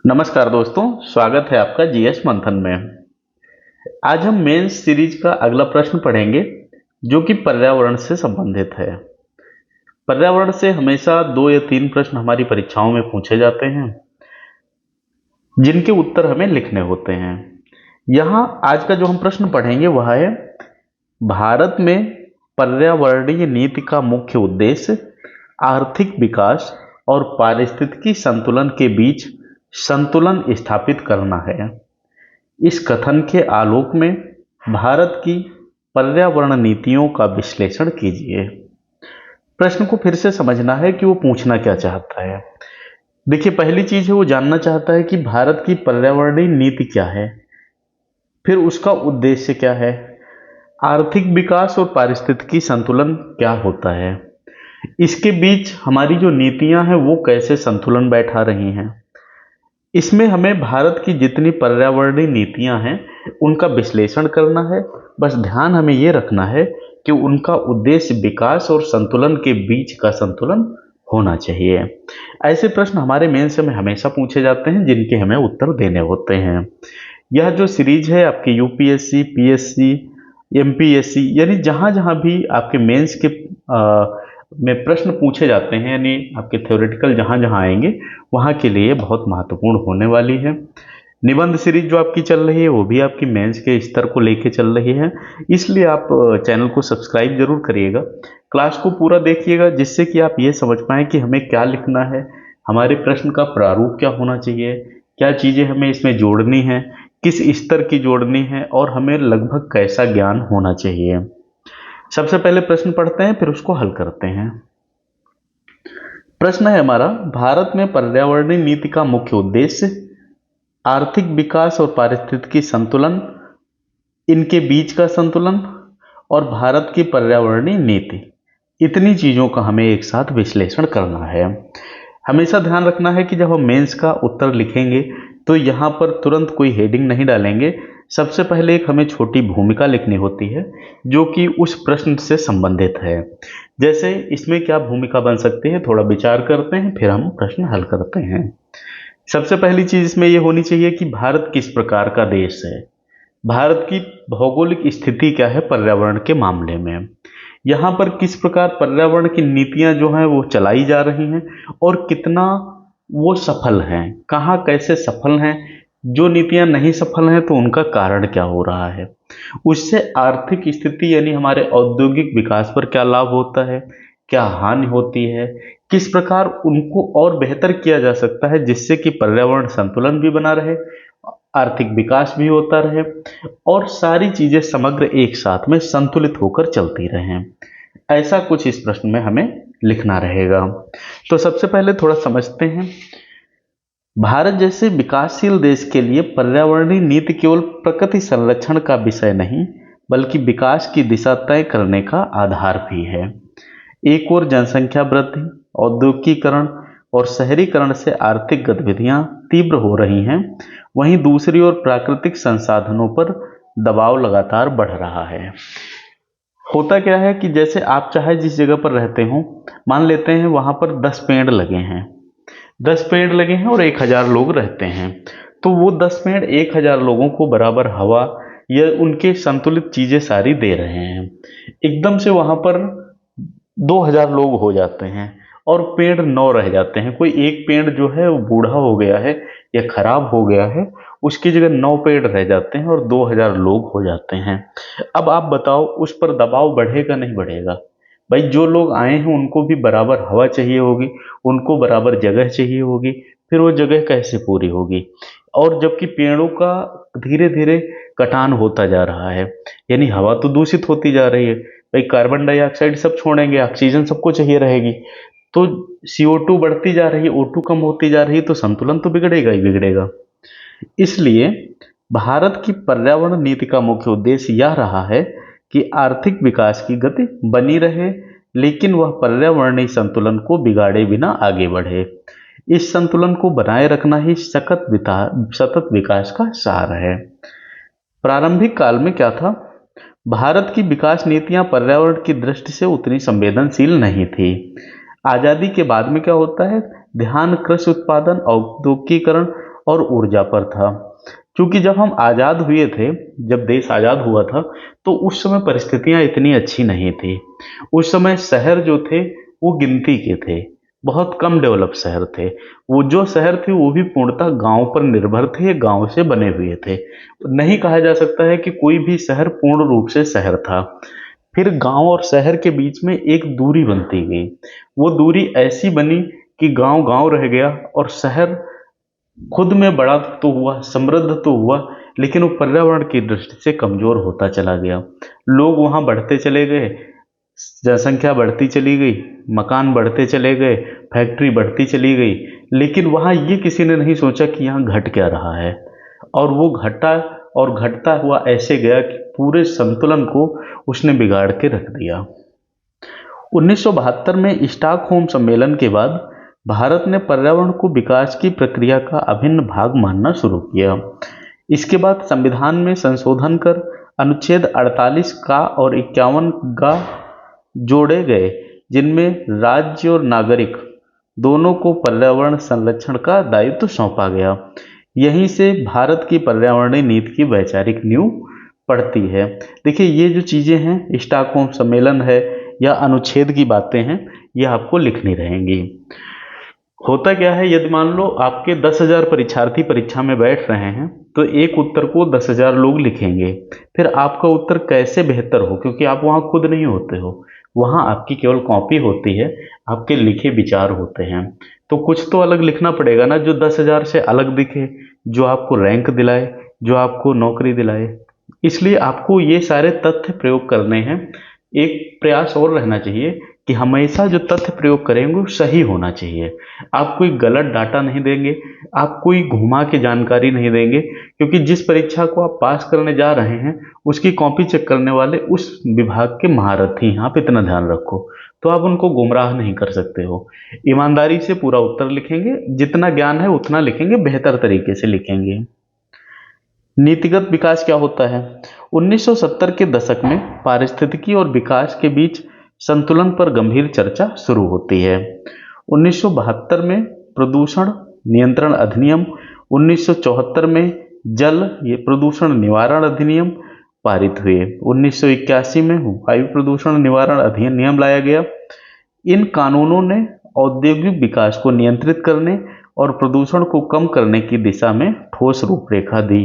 नमस्कार दोस्तों, स्वागत है आपका जीएस मंथन में। आज हम मेंस सीरीज का अगला प्रश्न पढ़ेंगे जो कि पर्यावरण से संबंधित है। पर्यावरण से हमेशा 2 या 3 प्रश्न हमारी परीक्षाओं में पूछे जाते हैं जिनके उत्तर हमें लिखने होते हैं। यहाँ आज का जो हम प्रश्न पढ़ेंगे वह है, भारत में पर्यावरणीय नीति का मुख्य उद्देश्य आर्थिक विकास और पारिस्थितिकी संतुलन के बीच संतुलन स्थापित करना है। इस कथन के आलोक में भारत की पर्यावरण नीतियों का विश्लेषण कीजिए। प्रश्न को फिर से समझना है कि वो पूछना क्या चाहता है। देखिए, पहली चीज है वो जानना चाहता है कि भारत की पर्यावरणीय नीति क्या है, फिर उसका उद्देश्य क्या है, आर्थिक विकास और पारिस्थितिकी संतुलन क्या होता है, इसके बीच हमारी जो नीतियां हैं वो कैसे संतुलन बैठा रही हैं। इसमें हमें भारत की जितनी पर्यावरणीय नीतियां हैं उनका विश्लेषण करना है। बस ध्यान हमें ये रखना है कि उनका उद्देश्य विकास और संतुलन के बीच का संतुलन होना चाहिए। ऐसे प्रश्न हमारे मेंस में हमेशा पूछे जाते हैं जिनके हमें उत्तर देने होते हैं। यह जो सीरीज है आपके यूपीएससी, पीएससी, एमपीएससी यानी जहां जहां भी आपके मेंस के में प्रश्न पूछे जाते हैं, यानी आपके थ्योरेटिकल जहां जहां आएंगे वहां के लिए बहुत महत्वपूर्ण होने वाली है। निबंध सीरीज जो आपकी चल रही है वो भी आपकी मेंस के स्तर को लेके चल रही है, इसलिए आप चैनल को सब्सक्राइब जरूर करिएगा, क्लास को पूरा देखिएगा, जिससे कि आप ये समझ पाएं कि हमें क्या लिखना है, हमारे प्रश्न का प्रारूप क्या होना चाहिए, क्या चीज़ें हमें इसमें जोड़नी है, किस स्तर की जोड़नी है और हमें लगभग कैसा ज्ञान होना चाहिए। सबसे पहले प्रश्न पढ़ते हैं, फिर उसको हल करते हैं। प्रश्न है हमारा, भारत में पर्यावरणीय नीति का मुख्य उद्देश्य आर्थिक विकास और पारिस्थितिकी संतुलन, इनके बीच का संतुलन और भारत की पर्यावरणीय नीति, इतनी चीजों का हमें एक साथ विश्लेषण करना है। हमेशा ध्यान रखना है कि जब हम मेंस का उत्तर लिखेंगे तो यहाँ पर तुरंत कोई हेडिंग नहीं डालेंगे। सबसे पहले एक हमें छोटी भूमिका लिखनी होती है जो कि उस प्रश्न से संबंधित है। जैसे इसमें क्या भूमिका बन सकती है, थोड़ा विचार करते हैं, फिर हम प्रश्न हल करते हैं। सबसे पहली चीज इसमें यह होनी चाहिए कि भारत किस प्रकार का देश है, भारत की भौगोलिक स्थिति क्या है पर्यावरण के मामले में, यहाँ पर किस प्रकार पर्यावरण की नीतियां जो हैं वो चलाई जा रही हैं और कितना वो सफल हैं, कहाँ कैसे सफल हैं, जो नीतियां नहीं सफल हैं तो उनका कारण क्या हो रहा है, उससे आर्थिक स्थिति यानी हमारे औद्योगिक विकास पर क्या लाभ होता है, क्या हानि होती है, किस प्रकार उनको और बेहतर किया जा सकता है जिससे कि पर्यावरण संतुलन भी बना रहे, आर्थिक विकास भी होता रहे और सारी चीजें समग्र एक साथ में संतुलित होकर चलती रहें। ऐसा कुछ इस प्रश्न में हमें लिखना रहेगा। तो सबसे पहले थोड़ा समझते हैं। भारत जैसे विकासशील देश के लिए पर्यावरणीय नीति केवल प्रकृति संरक्षण का विषय नहीं बल्कि विकास की दिशा तय करने का आधार भी है। एक ओर जनसंख्या वृद्धि, औद्योगिकीकरण और शहरीकरण से आर्थिक गतिविधियां तीव्र हो रही हैं, वहीं दूसरी ओर प्राकृतिक संसाधनों पर दबाव लगातार बढ़ रहा है। होता क्या है कि जैसे आप चाहे जिस जगह पर रहते हो, मान लेते हैं वहां पर 10 पेड़ लगे हैं, 10 पेड़ लगे हैं और 1000 लोग रहते हैं, तो वो 10 पेड़ 1000 लोगों को बराबर हवा या उनके संतुलित चीजें सारी दे रहे हैं। एकदम से वहां पर 2000 लोग हो जाते हैं और पेड़ 9 रह जाते हैं। कोई एक पेड़ जो है वो बूढ़ा हो गया है या खराब हो गया है, उसकी जगह 9 पेड़ रह जाते हैं और 2000 लोग हो जाते हैं। अब आप बताओ उस पर दबाव बढ़ेगा नहीं बढ़ेगा? भाई, जो लोग आए हैं उनको भी बराबर हवा चाहिए होगी, उनको बराबर जगह चाहिए होगी, फिर वो जगह कैसे पूरी होगी? और जबकि पेड़ों का धीरे धीरे कटान होता जा रहा है, यानी हवा तो दूषित होती जा रही है। भाई, कार्बन डाइऑक्साइड सब छोड़ेंगे, ऑक्सीजन सबको चाहिए रहेगी, तो CO2 बढ़ती जा रही है, O2 कम होती जा रही है, तो संतुलन तो बिगड़ेगा ही बिगड़ेगा। इसलिए भारत की पर्यावरण नीति का मुख्य उद्देश्य यह रहा है कि आर्थिक विकास की गति बनी रहे लेकिन वह पर्यावरणीय संतुलन को बिगाड़े बिना आगे बढ़े। इस संतुलन को बनाए रखना ही सतत विकास का सार है। प्रारंभिक काल में क्या था, भारत की विकास नीतियां पर्यावरण की दृष्टि से उतनी संवेदनशील नहीं थी। आजादी के बाद में क्या होता है, ध्यान कृषि उत्पादन, औद्योगिकीकरण और ऊर्जा पर था। क्योंकि जब हम आज़ाद हुए थे, जब देश आज़ाद हुआ था, तो उस समय परिस्थितियां इतनी अच्छी नहीं थी। उस समय शहर जो थे वो गिनती के थे, बहुत कम डेवलप शहर थे। वो जो शहर थे वो भी पूर्णतः गांव पर निर्भर थे, गांव से बने हुए थे। नहीं कहा जा सकता है कि कोई भी शहर पूर्ण रूप से शहर था। फिर गांव और शहर के बीच में एक दूरी बनती गई। वो दूरी ऐसी बनी कि गांव गांव रह गया और शहर खुद में बड़ा तो हुआ, समृद्ध तो हुआ, लेकिन वो पर्यावरण की दृष्टि से कमजोर होता चला गया। लोग वहां बढ़ते चले गए, जनसंख्या बढ़ती चली गई, मकान बढ़ते चले गए, फैक्ट्री बढ़ती चली गई, लेकिन वहां ये किसी ने नहीं सोचा कि यहाँ घट क्या रहा है। और वो घटा और घटता हुआ ऐसे गया कि पूरे संतुलन को उसने बिगाड़ के रख दिया। 1972 में स्टॉकहोम सम्मेलन के बाद भारत ने पर्यावरण को विकास की प्रक्रिया का अभिन्न भाग मानना शुरू किया। इसके बाद संविधान में संशोधन कर अनुच्छेद 48 का और 51 का जोड़े गए, जिनमें राज्य और नागरिक दोनों को पर्यावरण संरक्षण का दायित्व सौंपा गया। यहीं से भारत की पर्यावरणीय नीति की वैचारिक नींव पड़ती है। देखिए, ये जो चीजें हैं, स्टॉकहोम सम्मेलन है या अनुच्छेद की बातें हैं, ये आपको लिखनी रहेंगी। होता क्या है, यदि मान लो आपके 10,000 परीक्षार्थी परीक्षा में बैठ रहे हैं, तो एक उत्तर को 10,000 लोग लिखेंगे। फिर आपका उत्तर कैसे बेहतर हो, क्योंकि आप वहां खुद नहीं होते हो, वहां आपकी केवल कॉपी होती है, आपके लिखे विचार होते हैं। तो कुछ तो अलग लिखना पड़ेगा ना, जो 10,000 से अलग दिखे, जो आपको रैंक दिलाए, जो आपको नौकरी दिलाए। इसलिए आपको ये सारे तथ्य प्रयोग करने हैं। एक प्रयास और रहना चाहिए कि हमेशा जो तथ्य प्रयोग करेंगे वो सही होना चाहिए। आप कोई गलत डाटा नहीं देंगे, आप कोई घुमा के जानकारी नहीं देंगे, क्योंकि जिस परीक्षा को आप पास करने जा रहे हैं उसकी कॉपी चेक करने वाले उस विभाग के महारथी हैं, आप इतना ध्यान रखो। तो आप उनको गुमराह नहीं कर सकते हो। ईमानदारी से पूरा उत्तर लिखेंगे, जितना ज्ञान है उतना लिखेंगे, बेहतर तरीके से लिखेंगे। नीतिगत विकास क्या होता है? 1970 के दशक में पारिस्थितिकी और विकास के बीच संतुलन पर गंभीर चर्चा शुरू होती है। 1972 में प्रदूषण नियंत्रण अधिनियम, 1974 में जल ये प्रदूषण निवारण अधिनियम पारित हुए, 1981 में वायु प्रदूषण निवारण अधिनियम लाया गया। इन कानूनों ने औद्योगिक विकास को नियंत्रित करने और प्रदूषण को कम करने की दिशा में ठोस रूपरेखा दी।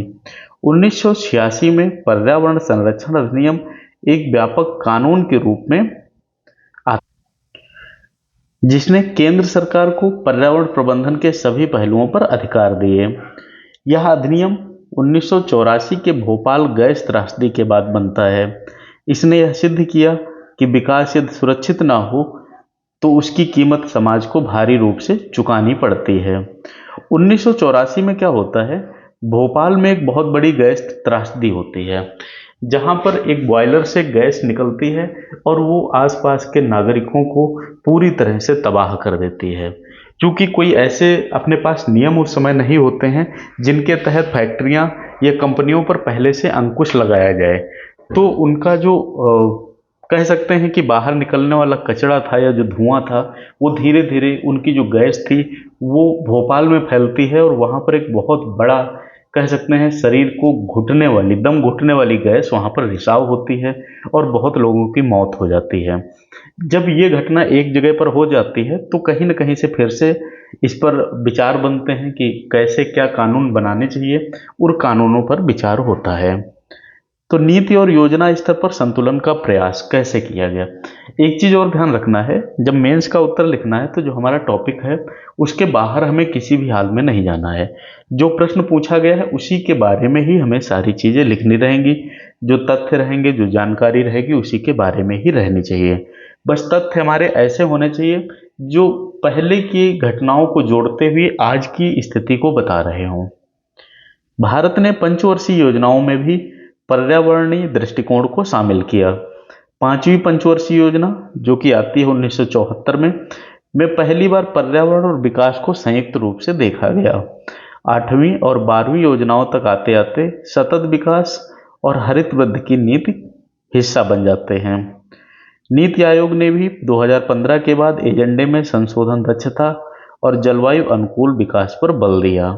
1986 में पर्यावरण संरक्षण अधिनियम एक व्यापक कानून के रूप में आता, जिसने केंद्र सरकार को पर्यावरण प्रबंधन के सभी पहलुओं पर अधिकार दिए। यह अधिनियम 1984 के भोपाल गैस त्रासदी के बाद बनता है। इसने यह सिद्ध किया कि विकास यदि सुरक्षित ना हो तो उसकी कीमत समाज को भारी रूप से चुकानी पड़ती है। 1984 में क्या होता है, भोपाल में एक बहुत बड़ी गैस त्रासदी होती है, जहां पर एक बॉयलर से गैस निकलती है और वो आसपास के नागरिकों को पूरी तरह से तबाह कर देती है। क्योंकि कोई ऐसे अपने पास नियम उस समय नहीं होते हैं जिनके तहत फैक्ट्रियां या कंपनियों पर पहले से अंकुश लगाया जाए, तो उनका जो कह सकते हैं कि बाहर निकलने वाला कचरा था या जो धुआं था, वो धीरे धीरे उनकी जो गैस थी वो भोपाल में फैलती है और वहाँ पर एक बहुत बड़ा कह सकते हैं शरीर को घुटने वाली, दम घुटने वाली गैस वहाँ पर रिसाव होती है और बहुत लोगों की मौत हो जाती है। जब ये घटना एक जगह पर हो जाती है तो कहीं ना कहीं से फिर से इस पर विचार बनते हैं कि कैसे क्या कानून बनाने चाहिए, और कानूनों पर विचार होता है। तो नीति और योजना स्तर पर संतुलन का प्रयास कैसे किया गया? एक चीज और ध्यान रखना है, जब मेंस का उत्तर लिखना है तो जो हमारा टॉपिक है उसके बाहर हमें किसी भी हाल में नहीं जाना है। जो प्रश्न पूछा गया है उसी के बारे में ही हमें सारी चीजें लिखनी रहेंगी, जो तथ्य रहेंगे, जो जानकारी रहेगी उसी के बारे में ही रहनी चाहिए। बस तथ्य हमारे ऐसे होने चाहिए जो पहले की घटनाओं को जोड़ते हुए आज की स्थिति को बता रहे हों। भारत ने पंचवर्षीय योजनाओं में भी पर्यावरणीय दृष्टिकोण को शामिल किया। पांचवी पंचवर्षीय योजना जो कि आती है 1974 में पहली बार पर्यावरण और विकास को संयुक्त रूप से देखा गया। 8वीं और 12वीं योजनाओं तक आते आते सतत विकास और हरित वृद्धि की नीति हिस्सा बन जाते हैं। नीति आयोग ने भी 2015 के बाद एजेंडे में संशोधन, दक्षता और जलवायु अनुकूल विकास पर बल दिया।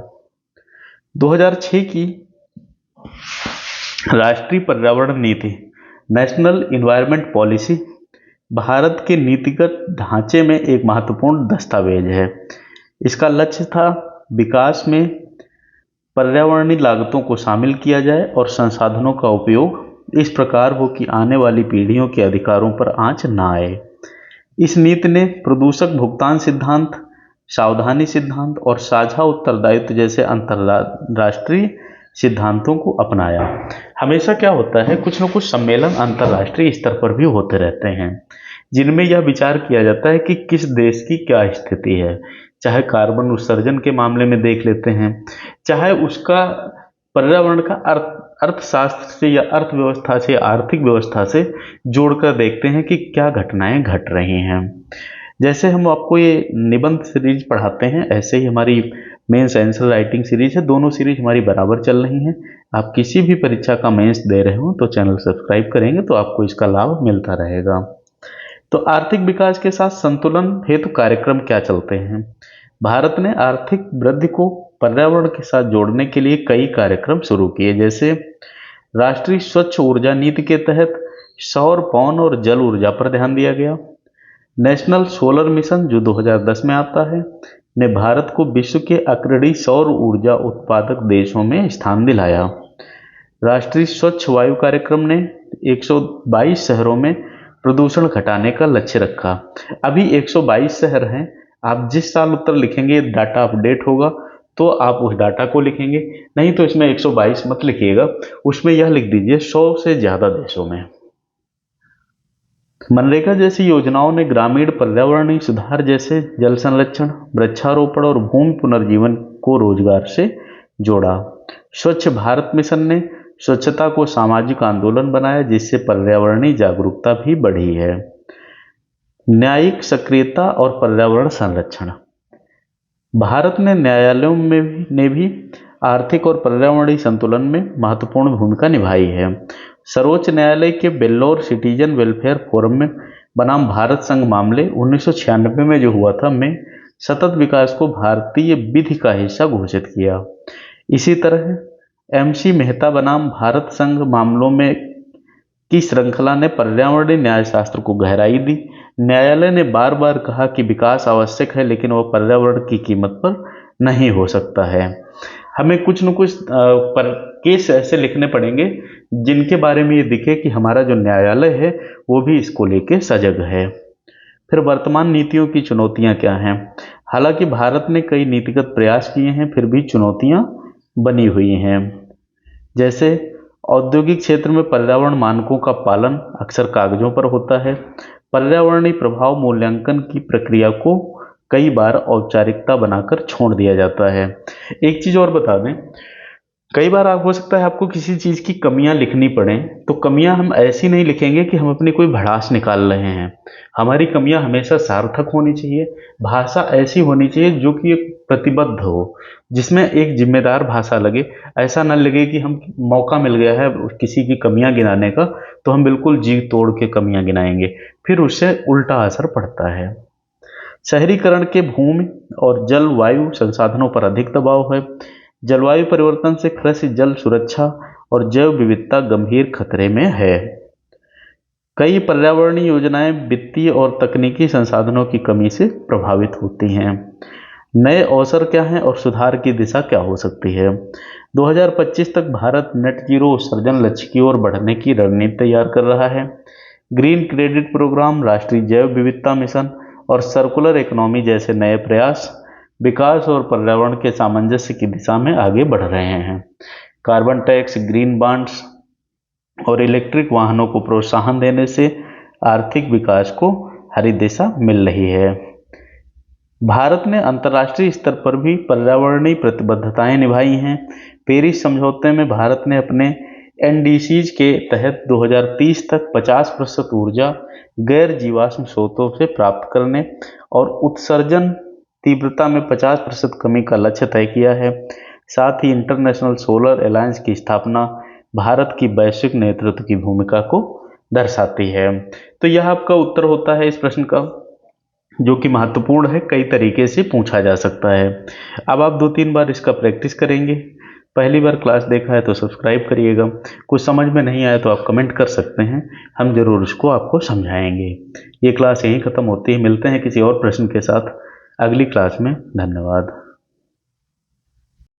2006 की राष्ट्रीय पर्यावरण नीति, नेशनल इन्वायरमेंट पॉलिसी, भारत के नीतिगत ढांचे में एक महत्वपूर्ण दस्तावेज है। इसका लक्ष्य था विकास में पर्यावरणीय लागतों को शामिल किया जाए और संसाधनों का उपयोग इस प्रकार हो कि आने वाली पीढ़ियों के अधिकारों पर आंच न आए। इस नीति ने प्रदूषक भुगतान सिद्धांत, सावधानी सिद्धांत और साझा उत्तरदायित्व जैसे अंतर्राष्ट्रीय सिद्धांतों को अपनाया। हमेशा क्या होता है, कुछ न कुछ सम्मेलन अंतर्राष्ट्रीय स्तर पर भी होते रहते हैं, जिनमें यह विचार किया जाता है कि किस देश की क्या स्थिति है। चाहे कार्बन उत्सर्जन के मामले में देख लेते हैं, चाहे उसका पर्यावरण का अर्थशास्त्र से या अर्थव्यवस्था से, आर्थिक व्यवस्था से जोड़कर देखते हैं कि क्या घटनाएं घट रही हैं। जैसे हम आपको ये निबंध सीरीज पढ़ाते हैं, ऐसे ही हमारी मेंस आंसर राइटिंग सीरीज है। दोनों सीरीज हमारी बराबर चल रही हैं। आप किसी भी परीक्षा का मेंस दे रहे हो तो चैनल सब्सक्राइब करेंगे तो आपको इसका लाभ मिलता रहेगा। तो आर्थिक विकास के साथ संतुलन हेतु कार्यक्रम क्या चलते हैं। भारत ने आर्थिक वृद्धि को पर्यावरण के साथ जोड़ने के लिए कई कार्यक्रम शुरू किए, जैसे राष्ट्रीय स्वच्छ ऊर्जा नीति के तहत सौर, पवन और जल ऊर्जा पर ध्यान दिया गया। नेशनल सोलर मिशन जो 2010 में आता है, ने भारत को विश्व के अग्रणी सौर ऊर्जा उत्पादक देशों में स्थान दिलाया। राष्ट्रीय स्वच्छ वायु कार्यक्रम ने 122 शहरों में प्रदूषण घटाने का लक्ष्य रखा। अभी 122 शहर हैं। आप जिस साल उत्तर लिखेंगे डाटा अपडेट होगा तो आप उस डाटा को लिखेंगे, नहीं तो इसमें 122 मत लिखिएगा, उसमें यह लिख दीजिए 100 से ज़्यादा देशों में। मनरेगा जैसी योजनाओं ने ग्रामीण पर्यावरणीय सुधार जैसे जल संरक्षण, वृक्षारोपण और भूमि पुनर्जीवन को रोजगार से जोड़ा। स्वच्छ भारत मिशन ने स्वच्छता को सामाजिक आंदोलन बनाया, जिससे पर्यावरणीय जागरूकता भी बढ़ी है। न्यायिक सक्रियता और पर्यावरण संरक्षण, भारत ने न्यायालयों ने भी आर्थिक और पर्यावरणीय संतुलन में महत्वपूर्ण भूमिका निभाई है। सर्वोच्च न्यायालय के वेल्लोर सिटीजन वेलफेयर फोरम में बनाम भारत संघ मामले 1996 में जो हुआ था, में सतत विकास को भारतीय विधि का हिस्सा घोषित किया। इसी तरह MC मेहता बनाम भारत संघ मामलों में की श्रृंखला ने पर्यावरणीय न्यायशास्त्र को गहराई दी। न्यायालय ने बार बार कहा कि विकास आवश्यक है, लेकिन वह पर्यावरण की कीमत पर नहीं हो सकता है। हमें कुछ न कुछ पर केस ऐसे लिखने पड़ेंगे जिनके बारे में ये दिखे कि हमारा जो न्यायालय है वो भी इसको लेके सजग है। फिर वर्तमान नीतियों की चुनौतियां क्या हैं। हालांकि भारत ने कई नीतिगत प्रयास किए हैं, फिर भी चुनौतियां बनी हुई हैं। जैसे औद्योगिक क्षेत्र में पर्यावरण मानकों का पालन अक्सर कागजों पर होता है। पर्यावरणीय प्रभाव मूल्यांकन की प्रक्रिया को कई बार औपचारिकता बनाकर छोड़ दिया जाता है। एक चीज और बता दें, कई बार हो सकता है आपको किसी चीज की कमियां लिखनी पड़े, तो कमियां हम ऐसी नहीं लिखेंगे कि हम अपनी कोई भड़ास निकाल रहे हैं। हमारी कमियां हमेशा सार्थक होनी चाहिए। भाषा ऐसी होनी चाहिए जो कि एक प्रतिबद्ध हो, जिसमें एक जिम्मेदार भाषा लगे। ऐसा न लगे कि हम मौका मिल गया है किसी की कमियां गिनाने का तो हम बिल्कुल जी तोड़ के कमियां गिनाएंगे, फिर उससे उल्टा असर पड़ता है। शहरीकरण के भूमि और जलवायु संसाधनों पर अधिक दबाव है। जलवायु परिवर्तन से कृषि, जल सुरक्षा और जैव विविधता गंभीर खतरे में है। कई पर्यावरणीय योजनाएं वित्तीय और तकनीकी संसाधनों की कमी से प्रभावित होती हैं। नए अवसर क्या हैं और सुधार की दिशा क्या हो सकती है। 2025 तक भारत नेट जीरो उत्सर्जन लक्ष्य की ओर बढ़ने की रणनीति तैयार कर रहा है। ग्रीन क्रेडिट प्रोग्राम, राष्ट्रीय जैव विविधता मिशन और सर्कुलर इकोनॉमी जैसे नए प्रयास विकास और पर्यावरण के सामंजस्य की दिशा में आगे बढ़ रहे हैं। कार्बन टैक्स, ग्रीन बॉन्ड्स और इलेक्ट्रिक वाहनों को प्रोत्साहन देने से आर्थिक विकास को हरी दिशा मिल रही है। भारत ने अंतर्राष्ट्रीय स्तर पर भी पर्यावरणीय प्रतिबद्धताएं निभाई हैं। पेरिस समझौते में भारत ने अपने NDCs के तहत 2030 तक 50% ऊर्जा गैर जीवाश्म स्रोतों से प्राप्त करने और उत्सर्जन तीव्रता में 50% कमी का लक्ष्य तय किया है। साथ ही इंटरनेशनल सोलर अलायंस की स्थापना भारत की वैश्विक नेतृत्व की भूमिका को दर्शाती है। तो यह आपका उत्तर होता है इस प्रश्न का, जो कि महत्वपूर्ण है, कई तरीके से पूछा जा सकता है। अब आप 2-3 बार इसका प्रैक्टिस करेंगे पहली बार क्लास देखा है तो सब्सक्राइब करिएगा। कुछ समझ में नहीं आया तो आप कमेंट कर सकते हैं, हम ज़रूर उसको आपको समझाएंगे। ये क्लास यहीं ख़त्म होती है, मिलते हैं किसी और प्रश्न के साथ अगली क्लास में। धन्यवाद।